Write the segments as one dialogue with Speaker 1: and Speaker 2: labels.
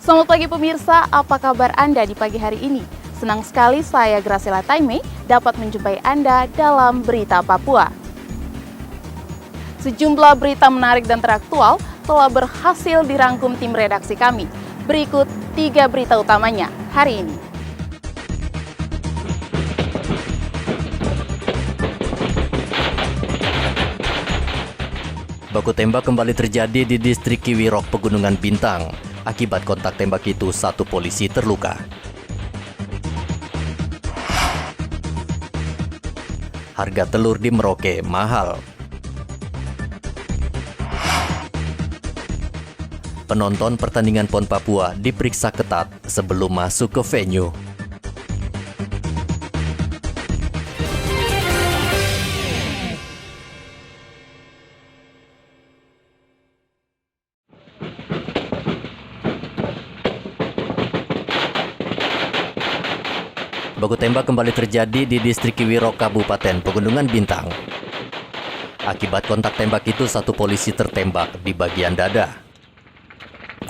Speaker 1: Selamat pagi pemirsa, apa kabar Anda di pagi hari ini? Senang sekali saya Graciela Taime dapat menjumpai Anda dalam Berita Papua. Sejumlah berita menarik dan teraktual telah berhasil dirangkum tim redaksi kami. Berikut 3 berita utamanya hari ini.
Speaker 2: Baku tembak kembali terjadi di distrik Kiwirok, Pegunungan Bintang. Akibat kontak tembak itu, 1 polisi terluka. Harga telur di Merauke mahal. Penonton pertandingan PON Papua diperiksa ketat sebelum masuk ke venue. Baku tembak kembali terjadi di distrik Kiwirok, Kabupaten Pegunungan Bintang. Akibat kontak tembak itu, 1 polisi tertembak di bagian dada.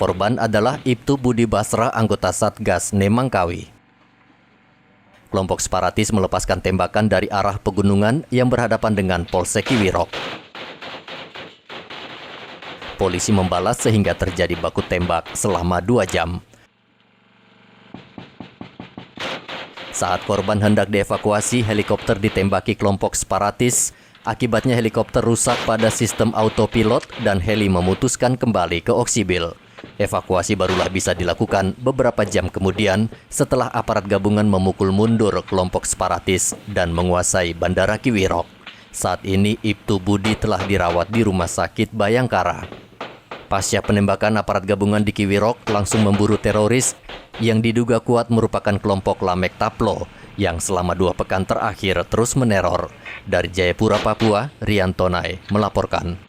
Speaker 2: Korban adalah Ibtu Budi Basra, anggota Satgas Nemangkawi. Kelompok separatis melepaskan tembakan dari arah pegunungan yang berhadapan dengan Polsek Kiwirok. Polisi membalas sehingga terjadi baku tembak selama 2 jam. Saat korban hendak dievakuasi, helikopter ditembaki kelompok separatis. Akibatnya helikopter rusak pada sistem autopilot dan heli memutuskan kembali ke oksibil. Evakuasi barulah bisa dilakukan beberapa jam kemudian setelah aparat gabungan memukul mundur kelompok separatis dan menguasai Bandara Kiwirok. Saat ini Ibtu Budi telah dirawat di Rumah Sakit Bayangkara. Pasca penembakan, aparat gabungan di Kiwirok langsung memburu teroris yang diduga kuat merupakan kelompok Lamek Taplo yang selama 2 pekan terakhir terus meneror. Dari Jayapura, Papua, Rian Tonai melaporkan.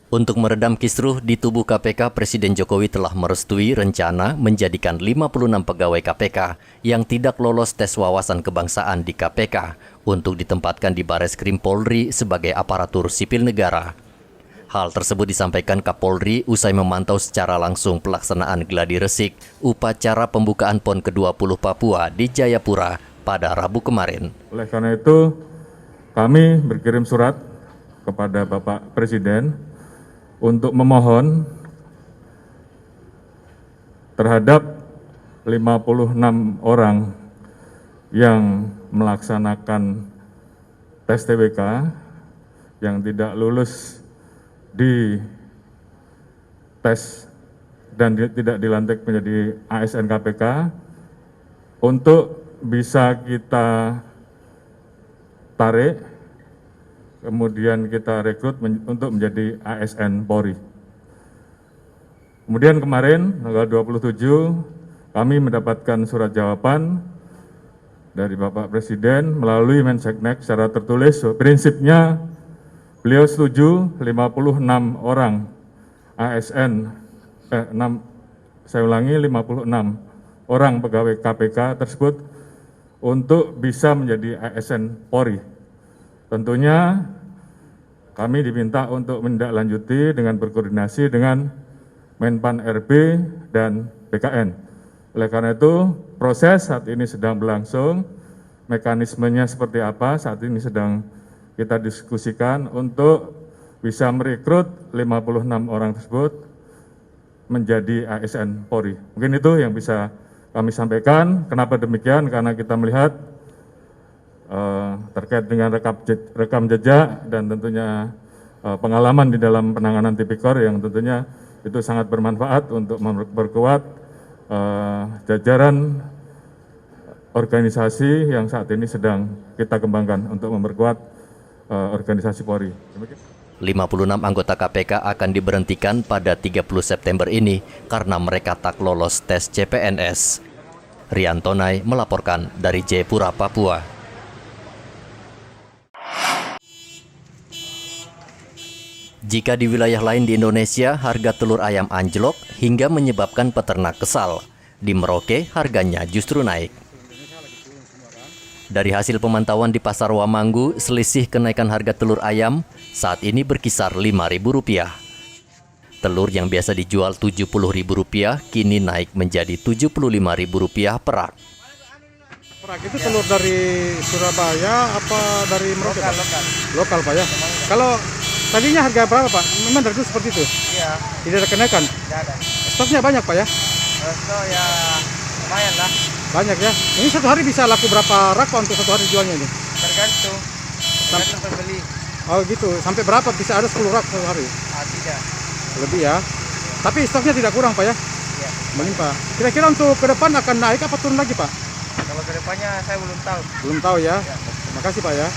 Speaker 2: Untuk meredam kisruh di tubuh KPK, Presiden Jokowi telah merestui rencana menjadikan 56 pegawai KPK yang tidak lolos tes wawasan kebangsaan di KPK untuk ditempatkan di Bareskrim Polri sebagai aparatur sipil negara. Hal tersebut disampaikan Kapolri usai memantau secara langsung pelaksanaan gladi resik upacara pembukaan PON ke-20 Papua di Jayapura pada Rabu kemarin.
Speaker 3: Oleh karena itu, kami berkirim surat kepada Bapak Presiden untuk memohon terhadap 56 orang yang melaksanakan tes TBK yang tidak lulus di tes dan tidak dilantik menjadi ASN KPK untuk bisa kita tarik, kemudian kita rekrut untuk menjadi ASN Polri. Kemudian kemarin, tanggal 27, kami mendapatkan surat jawaban dari Bapak Presiden melalui Menseknek secara tertulis. Prinsipnya, beliau setuju 56 orang ASN, 56 orang pegawai KPK tersebut untuk bisa menjadi ASN Polri. Tentunya kami diminta untuk menindaklanjuti dengan berkoordinasi dengan Menpan RB dan BKN. Oleh karena itu, proses saat ini sedang berlangsung, mekanismenya seperti apa saat ini sedang kita diskusikan untuk bisa merekrut 56 orang tersebut menjadi ASN Polri. Mungkin itu yang bisa kami sampaikan. Kenapa demikian? Karena kita melihat terkait dengan rekam jejak dan tentunya pengalaman di dalam penanganan tipikor yang tentunya itu sangat bermanfaat untuk memperkuat jajaran organisasi yang saat ini sedang kita kembangkan untuk memperkuat organisasi Polri.
Speaker 2: 56 anggota KPK akan diberhentikan pada 30 September ini karena mereka tak lolos tes CPNS. Rian Tonai melaporkan dari Jayapura, Papua. Jika di wilayah lain di Indonesia, harga telur ayam anjlok hingga menyebabkan peternak kesal. Di Merauke, harganya justru naik. Dari hasil pemantauan di Pasar Wamanggu, selisih kenaikan harga telur ayam saat ini berkisar Rp5.000. Telur yang biasa dijual Rp70.000 kini naik menjadi Rp75.000 per rak.
Speaker 4: Perak itu telur dari Surabaya apa dari Merauke? Lokal Pak ya. Kalau tadinya harga berapa Pak? Memang dari dulu seperti itu?
Speaker 5: Iya,
Speaker 4: Tidak ada kenaikan?
Speaker 5: tidak ada.
Speaker 4: Stoknya banyak Pak ya?
Speaker 5: Resto ya lumayan lah,
Speaker 4: Banyak ya. Ini satu hari bisa laku berapa rak Pak untuk satu hari jualnya ini?
Speaker 5: tergantung pembeli.
Speaker 4: Oh gitu. Sampai berapa bisa ada 10 rak satu hari?
Speaker 5: Tidak.
Speaker 4: Lebih ya. Tapi stoknya tidak kurang Pak ya?
Speaker 5: Iya.
Speaker 4: Melimpah. Kira-kira untuk ke depan akan naik apa turun lagi Pak?
Speaker 5: Kalau kedepannya saya belum tahu.
Speaker 4: Belum tahu ya. Terima kasih Pak ya.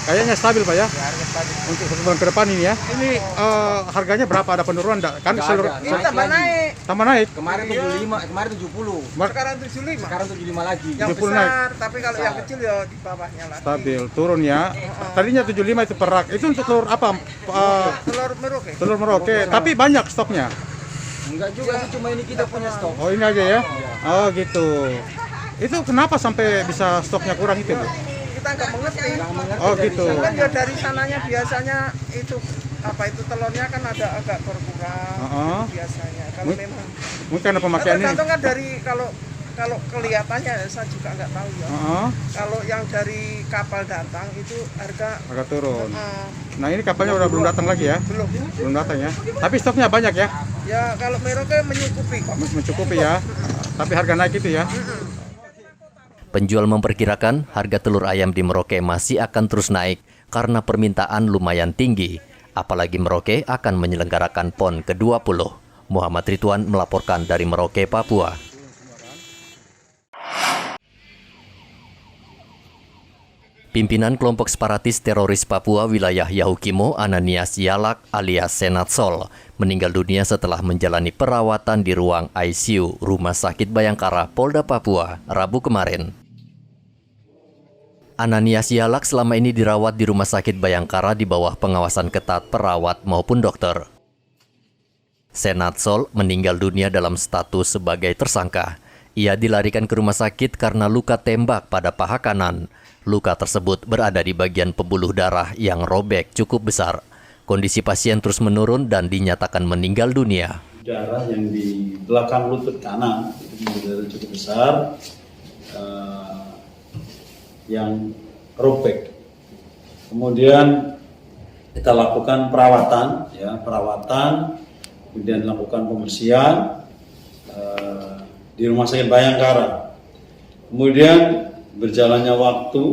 Speaker 4: Kayaknya stabil Pak ya.
Speaker 5: Ya harga stabil.
Speaker 4: Untuk satu bulan ke depan ini ya. Ini harganya berapa? Ada penurunan enggak? Kan seluruh
Speaker 5: Ini tambah naik.
Speaker 4: tambah naik.
Speaker 6: Kemarin 75, kemarin 70.
Speaker 5: Sekarang 75.
Speaker 6: Sekarang 75 lagi.
Speaker 5: Yang
Speaker 4: 70 naik.
Speaker 5: besar, tapi kalau yang kecil ya di bawahnya lah.
Speaker 4: Stabil, turun ya. Tadinya 75 itu per rak. Itu untuk telur apa?
Speaker 5: Telur Merauke.
Speaker 4: Telur Merauke. Tapi banyak stoknya.
Speaker 6: Enggak juga sih, cuma ini kita punya stok.
Speaker 4: Oh ini aja ya? Oh gitu. Itu kenapa sampai bisa stoknya kurang itu Bu?
Speaker 5: Kita nggak mengerti.
Speaker 4: Oh gitu.
Speaker 5: Kan ya dari sananya biasanya itu apa itu telurnya kan ada agak berkurang
Speaker 4: Heeh.
Speaker 5: biasanya. Kalau
Speaker 4: Mungkin-
Speaker 5: memang
Speaker 4: Mungkin karena pemakaian ini.
Speaker 5: tergantung kan dari kalau kelihatannya saya juga nggak tahu ya.
Speaker 4: Heeh.
Speaker 5: Kalau yang dari kapal datang itu harga
Speaker 4: Agak turun.
Speaker 5: eh,
Speaker 4: Nah ini kapalnya udah belum datang lagi ya?
Speaker 5: belum.
Speaker 4: Belum datang ya. Tapi stoknya banyak ya?
Speaker 5: Ya kalau Merauke menyukupi kok.
Speaker 4: Mencukupi ya. Tapi harga naik itu ya?
Speaker 2: Penjual memperkirakan harga telur ayam di Merauke masih akan terus naik karena permintaan lumayan tinggi. Apalagi Merauke akan menyelenggarakan PON ke-20. Muhammad Ridwan melaporkan dari Merauke, Papua. Pimpinan kelompok separatis teroris Papua wilayah Yahukimo, Ananias Yalak alias Senatsol, meninggal dunia setelah menjalani perawatan di ruang ICU Rumah Sakit Bayangkara, Polda Papua, Rabu kemarin. Ananias Yalak selama ini dirawat di Rumah Sakit Bayangkara di bawah pengawasan ketat perawat maupun dokter. Senatsol meninggal dunia dalam status sebagai tersangka. Ia dilarikan ke rumah sakit karena luka tembak pada paha kanan. Luka tersebut berada di bagian pembuluh darah yang robek cukup besar. Kondisi pasien terus menurun dan dinyatakan meninggal dunia.
Speaker 7: Darah yang di belakang lutut kanan itu darah cukup besar yang robek. Kemudian kita lakukan perawatan, kemudian lakukan pembersihan di Rumah Sakit Bayangkara. Kemudian berjalannya waktu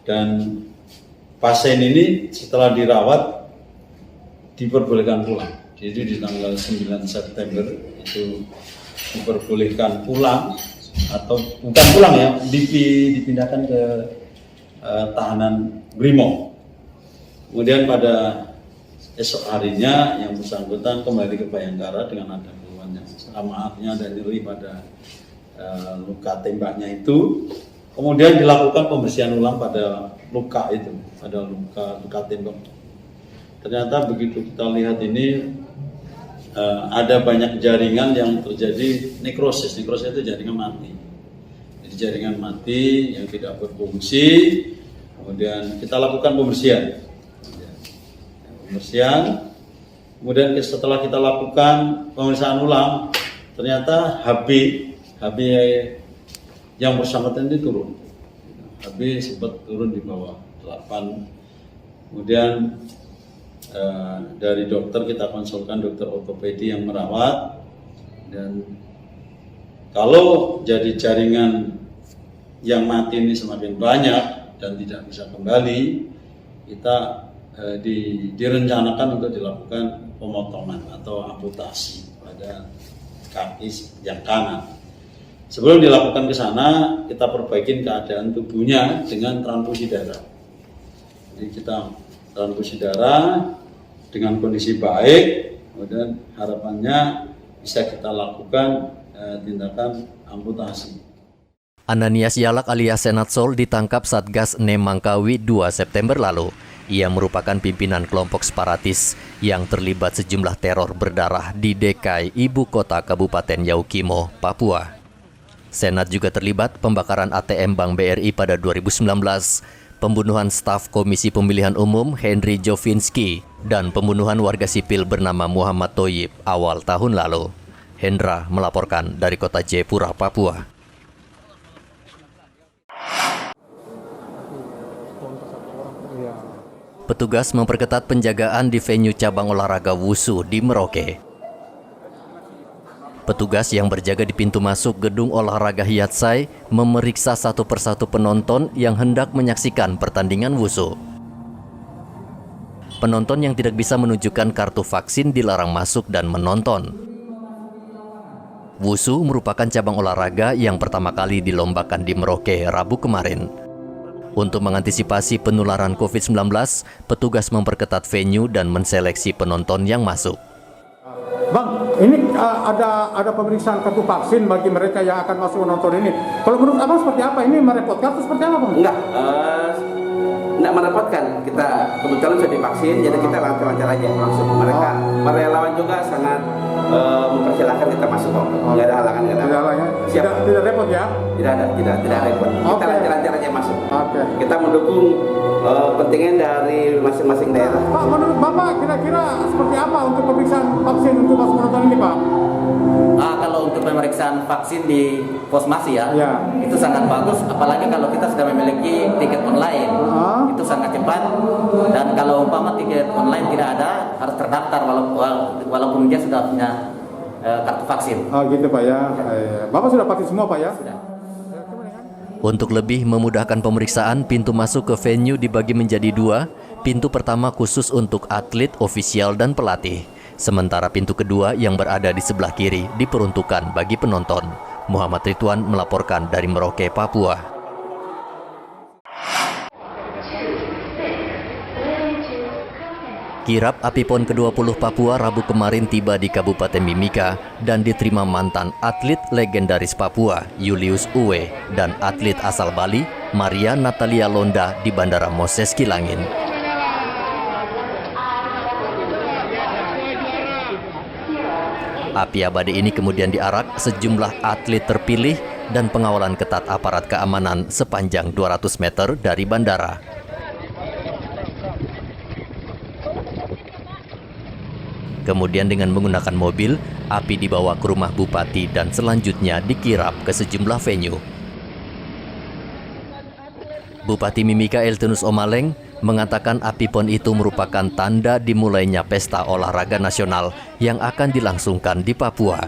Speaker 7: dan pasien ini setelah dirawat diperbolehkan pulang. Jadi di tanggal 9 September itu diperbolehkan pulang atau bukan pulang ya, dipindahkan ke tahanan Brimob. Kemudian pada esok harinya yang bersangkutan kembali ke Bayangkara dengan ada keluhan yang sama, artinya ada nyeri pada luka tembaknya itu. Kemudian dilakukan pembersihan ulang pada luka itu, pada luka tembak. Ternyata begitu kita lihat ini ada banyak jaringan yang terjadi nekrosis. Nekrosis itu jaringan mati. Jadi jaringan mati yang tidak berfungsi. Kemudian kita lakukan pembersihan. Kemudian setelah kita lakukan pemeriksaan ulang, ternyata HB yang bersangkutan ini turun. HB sempat turun di bawah 8. Kemudian dari dokter kita konsulkan dokter ortopedi yang merawat, dan kalau jadi jaringan yang mati ini semakin banyak dan tidak bisa kembali, kita direncanakan untuk dilakukan pemotongan atau amputasi pada kaki yang kanan. Sebelum dilakukan ke sana, kita perbaikin keadaan tubuhnya dengan transfusi darah. Jadi kita transfusi darah dengan kondisi baik, kemudian harapannya bisa kita lakukan tindakan amputasi.
Speaker 2: Ananias Yalak alias Senatsol ditangkap Satgas Nemangkawi 2 September lalu. Ia merupakan pimpinan kelompok separatis yang terlibat sejumlah teror berdarah di DKI Ibu Kota Kabupaten Yahukimo, Papua. Senat juga terlibat pembakaran ATM Bank BRI pada 2019, pembunuhan staf Komisi Pemilihan Umum Henry Jovinski, dan pembunuhan warga sipil bernama Muhammad Thoyib awal tahun lalu. Hendra melaporkan dari kota Jayapura, Papua. Petugas memperketat penjagaan di venue cabang olahraga Wushu di Merauke. Petugas yang berjaga di pintu masuk gedung olahraga Hiatsai memeriksa satu persatu penonton yang hendak menyaksikan pertandingan Wushu. Penonton yang tidak bisa menunjukkan kartu vaksin dilarang masuk dan menonton. Wushu merupakan cabang olahraga yang pertama kali dilombakan di Merauke Rabu kemarin. Untuk mengantisipasi penularan COVID-19, petugas memperketat venue dan menseleksi penonton yang masuk.
Speaker 4: Bang, ini ada pemeriksaan kartu vaksin bagi mereka yang akan masuk menonton ini. Kalau menurut Abang seperti apa? Ini merepotkan atau seperti apa, Bang?
Speaker 8: Enggak merepotkan. Kita kebetulan sudah divaksin, jadi kita lancar-lancar aja langsung. Mereka relawan juga sangat mempersilahkan kita masuk kok. Nggak ada halangan, nggak ada.
Speaker 4: Tidak repot ya?
Speaker 8: Tidak repot. Kita lancar-lancar aja masuk.
Speaker 4: Oke.
Speaker 8: Kita mendukung kepentingan dari masing-masing daerah.
Speaker 4: Pak, menurut Bapak kira-kira seperti apa untuk pemeriksaan vaksin untuk masuk menonton ini, Pak?
Speaker 9: Kalau untuk pemeriksaan vaksin di Posmasi ya, itu sangat bagus. Apalagi kalau kita sudah memiliki tiket online, itu sangat cepat. Dan kalau umpama tiket online tidak ada, harus terdaftar walaupun dia sudah punya kartu vaksin.
Speaker 4: Oh gitu Pak ya. Bapak sudah vaksin semua Pak ya?
Speaker 9: Sudah.
Speaker 2: Untuk lebih memudahkan pemeriksaan, pintu masuk ke venue dibagi menjadi dua. Pintu pertama khusus untuk atlet, ofisial, dan pelatih. Sementara pintu kedua yang berada di sebelah kiri diperuntukkan bagi penonton. Muhammad Ridwan melaporkan dari Merauke, Papua. Kirap api PON ke-20 Papua Rabu kemarin tiba di Kabupaten Mimika dan diterima mantan atlet legendaris Papua, Julius Uwe, dan atlet asal Bali, Maria Natalia Londa di Bandara Moses Kilangin. Api abadi ini kemudian diarak sejumlah atlet terpilih dan pengawalan ketat aparat keamanan sepanjang 200 meter dari bandara. Kemudian dengan menggunakan mobil, api dibawa ke rumah bupati dan selanjutnya dikirap ke sejumlah venue. Bupati Mimika Eltinus Omaleng mengatakan api PON itu merupakan tanda dimulainya pesta olahraga nasional yang akan dilangsungkan di Papua.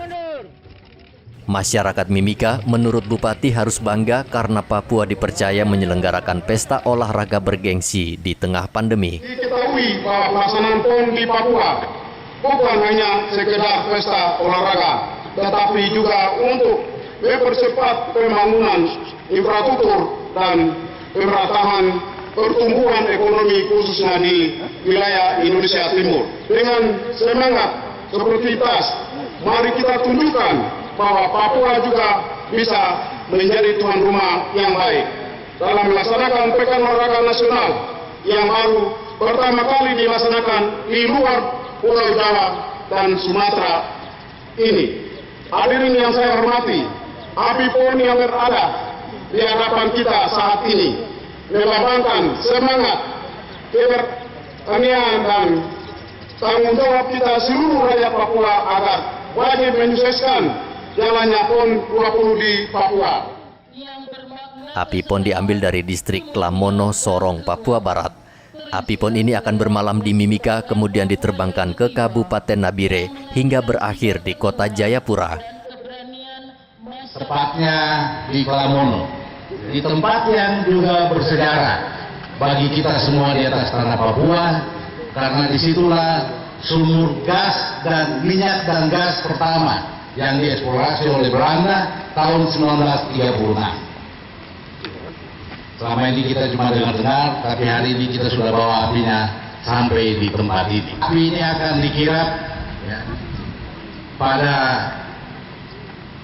Speaker 2: Masyarakat Mimika menurut Bupati harus bangga karena Papua dipercaya menyelenggarakan pesta olahraga bergengsi di tengah pandemi.
Speaker 10: Diketahui bahwa pelaksanaan PON di Papua bukan hanya sekedar pesta olahraga, tetapi juga untuk mempercepat pembangunan infrastruktur dan pemerataan pertumbuhan ekonomi khususnya di wilayah Indonesia Timur. Dengan semangat seperti TAS, mari kita tunjukkan bahwa Papua juga bisa menjadi tuan rumah yang baik dalam melaksanakan Pekan Olahraga Nasional yang baru pertama kali dilaksanakan di luar Pulau Jawa dan Sumatera ini. Hadirin yang saya hormati, api PON yang berada di hadapan kita saat ini melambangkan semangat, keberanian dan tanggung jawab kita seluruh rakyat Papua agar wajib menyukseskan jalannya PON 20 di Papua.
Speaker 2: Api PON diambil dari distrik Lamono, Sorong, Papua Barat. Api PON ini akan bermalam di Mimika, kemudian diterbangkan ke Kabupaten Nabire hingga berakhir di kota Jayapura.
Speaker 11: Tepatnya di Lamono, di tempat yang juga bersejarah bagi kita semua di atas tanah Papua, karena disitulah sumur gas dan minyak dan gas pertama yang dieksplorasi oleh Belanda tahun 1936. Selama ini kita cuma dengar-dengar, tapi hari ini kita sudah bawa apinya sampai di tempat ini. Api ini akan dikirap pada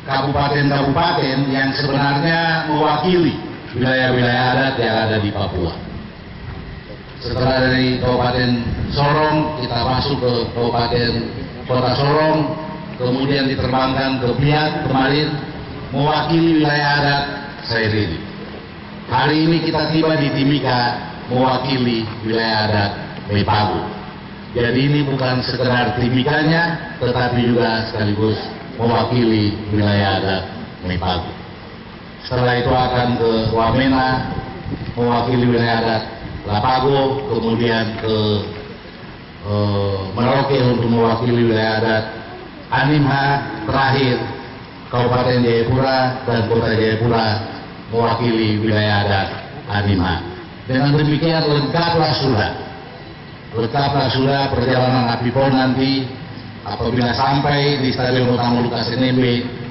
Speaker 11: kabupaten-kabupaten yang sebenarnya mewakili wilayah-wilayah adat yang ada di Papua. Setelah dari Kabupaten Sorong, kita masuk ke Kabupaten Kota Sorong, kemudian diterbangkan ke Biak kemarin, mewakili wilayah adat Sairili. Hari ini kita tiba di Timika mewakili wilayah adat Meipagu. Jadi ini bukan sekedar Timikanya, tetapi juga sekaligus mewakili wilayah adat Meipagu. Setelah itu akan ke Wamena, mewakili wilayah adat Lapago, kemudian ke Merauke untuk mewakili wilayah adat Animha, terakhir Kabupaten Jayapura dan Kota Jayapura mewakili wilayah adat Animha. Dengan demikian lengkaplah sudah perjalanan Apipon nanti apabila sampai di Stadion Utama Lukas NMB,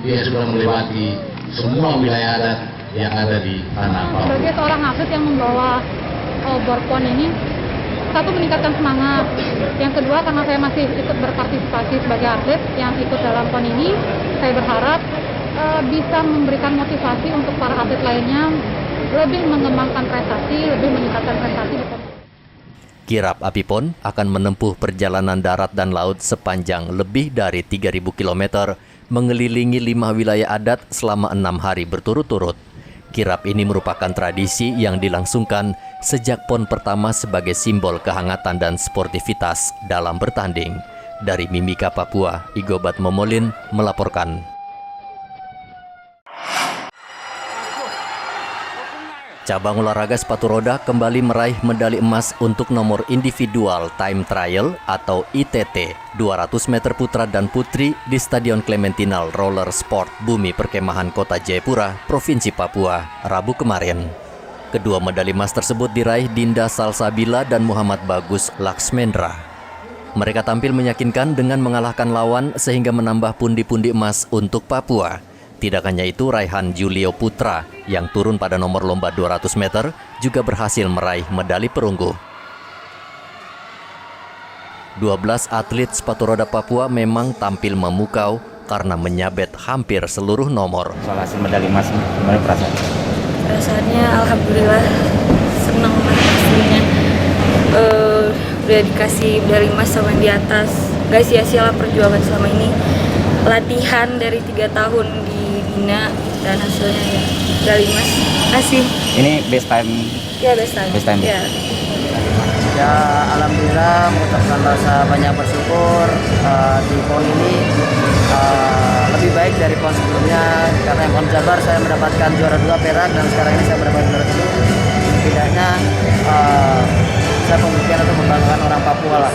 Speaker 11: dia sudah melewati semua wilayah adat yang ada di tanah Papua.
Speaker 12: Sebagai seorang atlet yang membawa obor PON ini, satu, meningkatkan semangat. Yang kedua, karena saya masih ikut berpartisipasi sebagai atlet yang ikut dalam PON ini, saya berharap bisa memberikan motivasi untuk para atlet lainnya lebih mengembangkan prestasi, lebih meningkatkan prestasi.
Speaker 2: Kirap Apipon akan menempuh perjalanan darat dan laut sepanjang lebih dari 3.000 km, mengelilingi 5 wilayah adat selama 6 hari berturut-turut. Kirap ini merupakan tradisi yang dilangsungkan sejak PON pertama sebagai simbol kehangatan dan sportivitas dalam bertanding. Dari Mimika, Papua, Igobat Momolin melaporkan. Cabang olahraga sepatu roda kembali meraih medali emas untuk nomor individual time trial atau ITT 200 meter putra dan putri di Stadion Clementinal Roller Sport Bumi Perkemahan Kota Jayapura, Provinsi Papua, Rabu kemarin. Kedua medali emas tersebut diraih Dinda Salsabila dan Muhammad Bagus Laksmendra. Mereka tampil meyakinkan dengan mengalahkan lawan sehingga menambah pundi-pundi emas untuk Papua. Tidak hanya itu, Raihan Julio Putra yang turun pada nomor lomba 200 meter juga berhasil meraih medali perunggu. 12 atlet sepatu roda Papua memang tampil memukau karena menyabet hampir seluruh nomor.
Speaker 13: Soal hasil medali emas, gimana perasaan?
Speaker 14: Perasaannya alhamdulillah senang lah pastinya. Udah dikasih medali emas sama yang di atas. Gak sia-sia lah perjuangan selama ini. Latihan dari 3 tahun di Bina dan hasilnya ya medali emas. Kasih.
Speaker 13: Ini best time?
Speaker 14: Ya, best time.
Speaker 13: Best time.
Speaker 14: Ya.
Speaker 6: Ya, alhamdulillah mengucapkan rasa banyak bersyukur di PON ini lebih baik dari PON sebelumnya, karena yang PON Jabar saya mendapatkan juara 2 perak dan sekarang ini saya mendapatkan juara 1. Setidaknya saya pembuktian untuk membanggakan orang Papua lah.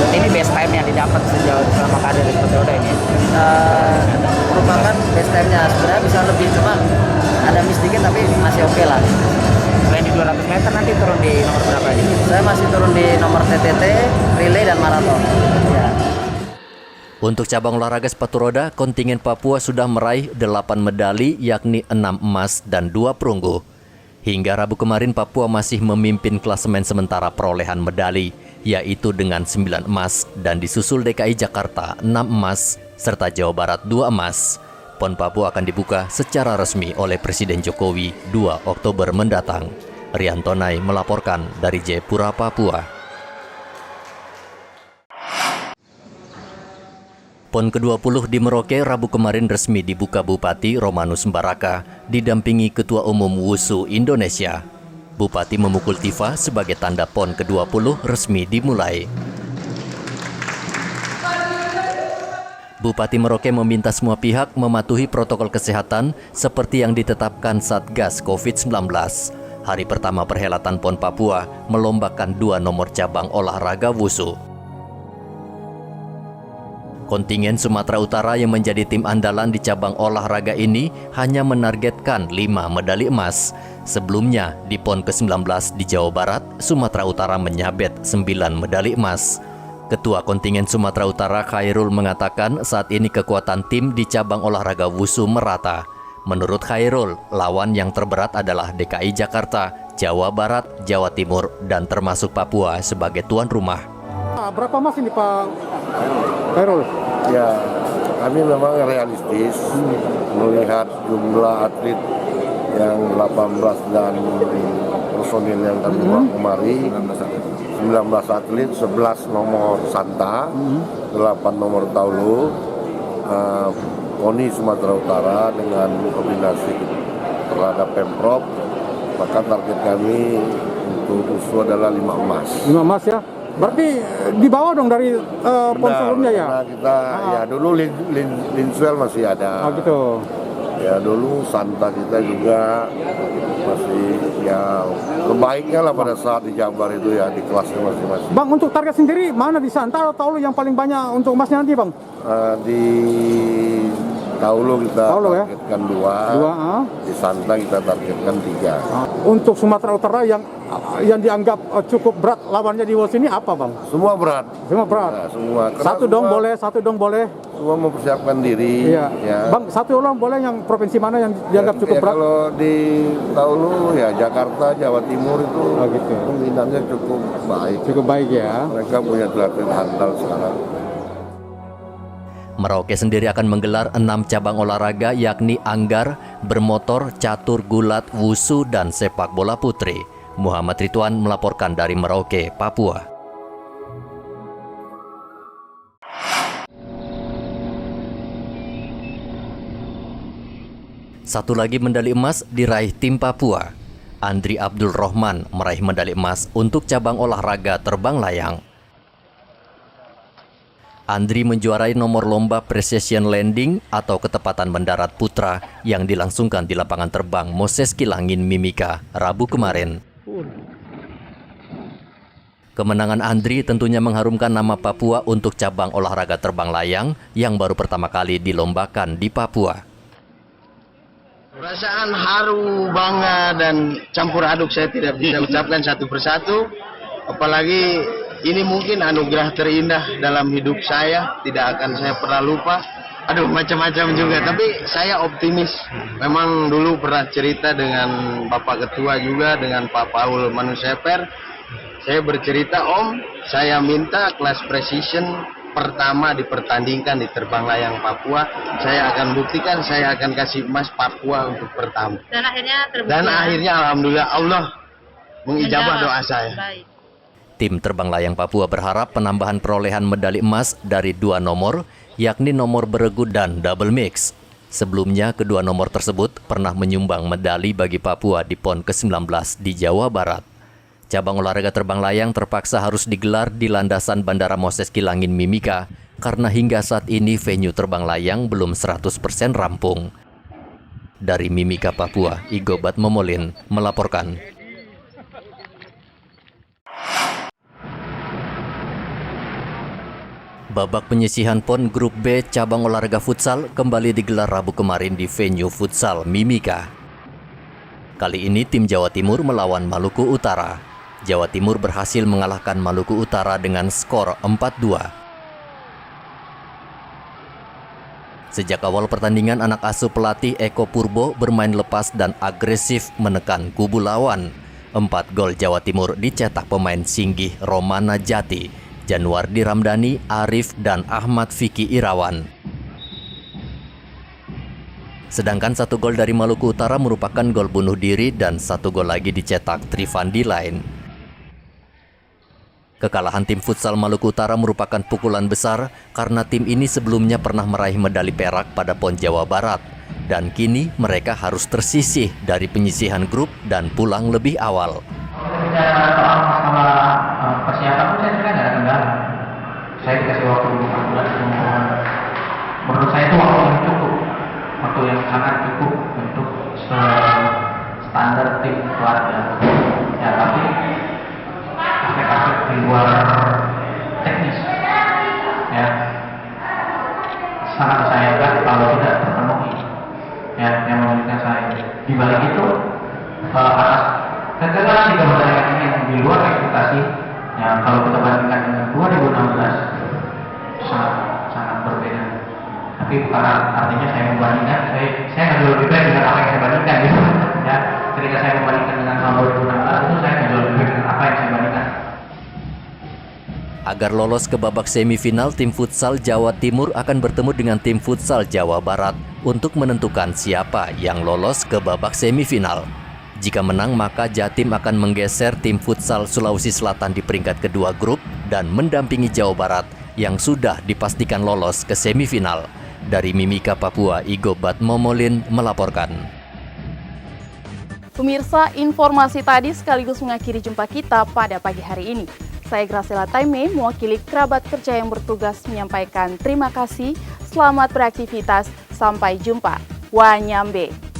Speaker 13: Ini best time yang didapat sejauh selama karir di sepatu roda ini?
Speaker 6: Merupakan best time-nya, sebenarnya bisa lebih, cuma ada miss dikit tapi masih oke lah.
Speaker 13: Selain di 200 meter nanti turun di nomor berapa aja?
Speaker 6: Saya masih turun di nomor TTT, relay dan maraton. Ya.
Speaker 2: Untuk cabang olahraga sepatu roda, kontingen Papua sudah meraih 8 medali yakni 6 emas dan 2 perunggu. Hingga Rabu kemarin Papua masih memimpin klasemen sementara perolehan medali, yaitu dengan 9 emas dan disusul DKI Jakarta 6 emas serta Jawa Barat 2 emas. PON Papua akan dibuka secara resmi oleh Presiden Jokowi 2 Oktober mendatang. Rian Tonai melaporkan dari Jayapura, Papua. PON ke-20 di Merauke Rabu kemarin resmi dibuka Bupati Romanus Mbaraka didampingi Ketua Umum WUSU Indonesia. Bupati memukul tifa sebagai tanda PON ke-20 resmi dimulai. Bupati Merauke meminta semua pihak mematuhi protokol kesehatan seperti yang ditetapkan Satgas COVID-19. Hari pertama perhelatan PON Papua melombakan 2 nomor cabang olahraga WUSU. Kontingen Sumatera Utara yang menjadi tim andalan di cabang olahraga ini hanya menargetkan 5 medali emas. Sebelumnya, di PON ke-19 di Jawa Barat, Sumatera Utara menyabet 9 medali emas. Ketua kontingen Sumatera Utara Khairul mengatakan saat ini kekuatan tim di cabang olahraga WUSU merata. Menurut Khairul, lawan yang terberat adalah DKI Jakarta, Jawa Barat, Jawa Timur, dan termasuk Papua sebagai tuan rumah.
Speaker 4: Berapa emas ini Pak Khairul?
Speaker 15: Ya, kami memang realistis melihat jumlah atlet yang 18 dan personil yang kami bawa kemari. 19 atlet, 11 nomor santa, 8 nomor taulu. KONI Sumatera Utara dengan koordinasi terhadap Pemprov, maka target kami untuk USU adalah 5 emas.
Speaker 4: 5 emas ya? Berarti di bawah dong dari PON sebelumnya ya?
Speaker 15: Karena kita ya dulu Linswell masih ada.
Speaker 4: Oh gitu.
Speaker 15: Ya dulu Santa kita juga masih ya terbaiknya lah pada saat di Jabar itu ya di kelasnya masing-masing.
Speaker 4: Bang, untuk target sendiri mana di Santa atau lu yang paling banyak untuk emasnya nanti, Bang?
Speaker 15: Di Taulu kita targetkan 2, di Santa kita targetkan 3.
Speaker 4: Untuk Sumatera Utara yang dianggap cukup berat lawannya di WOS ini apa, Bang?
Speaker 15: Semua berat.
Speaker 4: Semua berat.
Speaker 15: Ya, semua.
Speaker 4: Satu dong boleh.
Speaker 15: Semua mempersiapkan diri.
Speaker 4: Iya.
Speaker 15: Ya.
Speaker 4: Bang, satu orang boleh yang provinsi mana yang dianggap cukup berat?
Speaker 15: Kalau di Taulu ya Jakarta, Jawa Timur itu
Speaker 4: gitu.
Speaker 15: pembinaannya cukup baik.
Speaker 4: Cukup baik ya.
Speaker 15: Mereka punya atlet handal sekarang.
Speaker 2: Merauke sendiri akan menggelar 6 cabang olahraga yakni anggar, bermotor, catur, gulat, wusu, dan sepak bola putri. Muhammad Ridwan melaporkan dari Merauke, Papua. Satu lagi medali emas diraih tim Papua. Andri Abdul Rohman meraih medali emas untuk cabang olahraga terbang layang. Andri menjuarai nomor lomba precision landing atau ketepatan mendarat putra yang dilangsungkan di lapangan terbang Moses Kilangin Mimika, Rabu kemarin. Kemenangan Andri tentunya mengharumkan nama Papua untuk cabang olahraga terbang layang yang baru pertama kali dilombakan di Papua.
Speaker 16: Perasaan haru, bangga, dan campur aduk saya tidak bisa ucapkan satu persatu. Apalagi ini mungkin anugerah terindah dalam hidup saya, tidak akan saya pernah lupa. Aduh, macam-macam juga, tapi saya optimis. Memang dulu pernah cerita dengan Bapak Ketua juga, dengan Pak Paul Manuseper. Saya bercerita, Om, saya minta kelas precision pertama dipertandingkan di terbang layang Papua. Saya akan buktikan, saya akan kasih emas Papua untuk pertama.
Speaker 17: Dan akhirnya terbukti.
Speaker 16: Dan akhirnya alhamdulillah Allah mengijabah doa saya.
Speaker 17: Baik.
Speaker 2: Tim terbang layang Papua berharap penambahan perolehan medali emas dari 2 nomor, yakni nomor beregu dan double mix. Sebelumnya, kedua nomor tersebut pernah menyumbang medali bagi Papua di PON ke-19 di Jawa Barat. Cabang olahraga terbang layang terpaksa harus digelar di landasan Bandara Moses Kilangin Mimika karena hingga saat ini venue terbang layang belum 100% rampung. Dari Mimika, Papua, Igobat Momolin melaporkan. Babak penyisihan PON Grup B cabang olahraga futsal kembali digelar Rabu kemarin di venue futsal Mimika. Kali ini tim Jawa Timur melawan Maluku Utara. Jawa Timur berhasil mengalahkan Maluku Utara dengan skor 4-2. Sejak awal pertandingan, anak asuh pelatih Eko Purbo bermain lepas dan agresif menekan kubu lawan. 4 gol Jawa Timur dicetak pemain Singgih Romana Jati, Januardi Ramdhani, Arif, dan Ahmad Fiki Irawan. Sedangkan 1 gol dari Maluku Utara merupakan gol bunuh diri dan 1 gol lagi dicetak Trivandi Lain. Kekalahan tim futsal Maluku Utara merupakan pukulan besar karena tim ini sebelumnya pernah meraih medali perak pada PON Jawa Barat. Dan kini mereka harus tersisih dari penyisihan grup dan pulang lebih awal.
Speaker 13: Masalah persiapan pun saya kira nggak ada kendala. Saya dikasih waktu 4 bulan. Menurut saya itu waktu yang cukup, waktu yang sangat cukup untuk standar tim keluarga. Ya, tapi aspek-aspek di luar teknis, ya sangat disayangkan kalau tidak terpenuhi. Ya, yang menyulitkan saya. Di balik itu atas kegagalan di kementerian ini yang di luar ekspektasi, ya kalau kita bandingkan dengan 2016 sangat berbeda. Tapi bukan artinya saya membandingkan, saya nggak jauh lebih baik dengan apa yang saya bandingkan gitu. Ya, ketika saya membandingkan dengan tahun 2016 itu saya nggak jauh lebih baik dengan apa yang saya bandingkan.
Speaker 2: Agar lolos ke babak semifinal, tim futsal Jawa Timur akan bertemu dengan tim futsal Jawa Barat untuk menentukan siapa yang lolos ke babak semifinal. Jika menang, maka Jatim akan menggeser tim futsal Sulawesi Selatan di peringkat kedua grup dan mendampingi Jawa Barat yang sudah dipastikan lolos ke semifinal. Dari Mimika, Papua, Igobat Momolin melaporkan.
Speaker 1: Pemirsa, informasi tadi sekaligus mengakhiri jumpa kita pada pagi hari ini. Saya Graciela Taime, mewakili kerabat kerja yang bertugas menyampaikan terima kasih, selamat beraktivitas, sampai jumpa. Wanyambe.